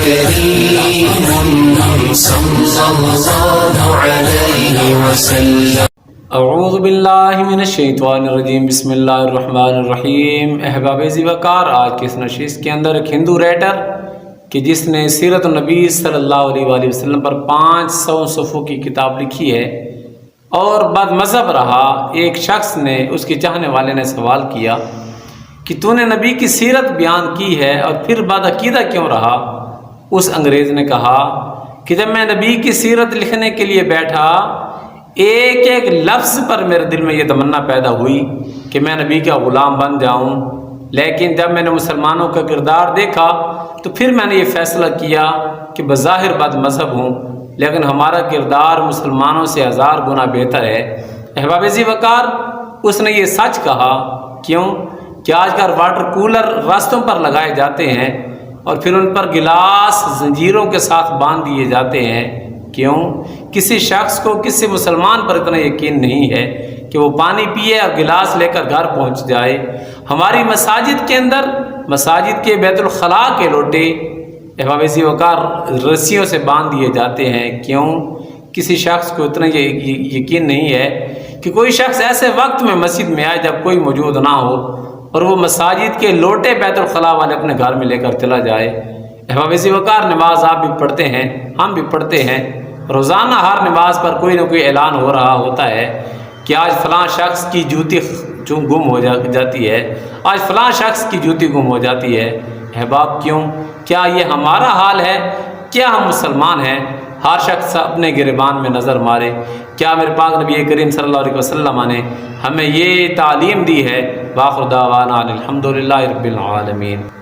كريم صلى الله عليه وسلم. اعوذ باللہ من الشیطان الرجیم، بسم اللہ الرحمن الرحیم۔ احباب عزیز وقار، آج کی اس نشست کے اندر ایک ہندو رائٹر کہ جس نے سیرت النبی صلی اللہ علیہ وآلہ وسلم پر 500 صفحوں کی کتاب لکھی ہے اور بد مذہب رہا، ایک شخص نے، اس کے چاہنے والے نے سوال کیا کہ تو نے نبی کی سیرت بیان کی ہے اور پھر بد عقیدہ کیوں رہا؟ اس انگریز نے کہا کہ جب میں نبی کی سیرت لکھنے کے لیے بیٹھا، ایک ایک لفظ پر میرے دل میں یہ تمنا پیدا ہوئی کہ میں نبی کا غلام بن جاؤں، لیکن جب میں نے مسلمانوں کا کردار دیکھا تو پھر میں نے یہ فیصلہ کیا کہ بظاہر بد مذہب ہوں لیکن ہمارا کردار مسلمانوں سے 1000 گنا بہتر ہے۔ احباب عزیز وقار، اس نے یہ سچ کہا۔ کیوں کہ آج کل واٹر کولر راستوں پر لگائے جاتے ہیں اور پھر ان پر گلاس زنجیروں کے ساتھ باندھ دیے جاتے ہیں۔ کیوں؟ کسی شخص کو، کسی مسلمان پر اتنا یقین نہیں ہے کہ وہ پانی پیے اور گلاس لے کر گھر پہنچ جائے۔ ہماری مساجد کے اندر، مساجد کے بیت الخلاء کے لوٹے احباب عزیز وقار رسیوں سے باندھ دیے جاتے ہیں۔ کیوں؟ کسی شخص کو اتنا یقین نہیں ہے کہ کوئی شخص ایسے وقت میں مسجد میں آئے جب کوئی موجود نہ ہو اور وہ مساجد کے لوٹے بیت الخلاء والے اپنے گھر میں لے کر چلا جائے۔ احباب عزیز وقار، نماز آپ بھی پڑھتے ہیں، ہم بھی پڑھتے ہیں، روزانہ ہر نماز پر کوئی نہ کوئی اعلان ہو رہا ہوتا ہے کہ آج فلاں شخص کی جوتی گم ہو جاتی ہے، آج فلاں شخص کی جوتی گم ہو جاتی ہے۔ احباب، کیوں؟ کیا یہ ہمارا حال ہے؟ کیا ہم مسلمان ہیں؟ ہر شخص اپنے گریبان میں نظر مارے۔ کیا میرے پاک نبی کریم صلی اللہ علیہ وسلم نے ہمیں یہ تعلیم دی ہے؟ وآخر دعوانا الحمدللہ رب العالمین۔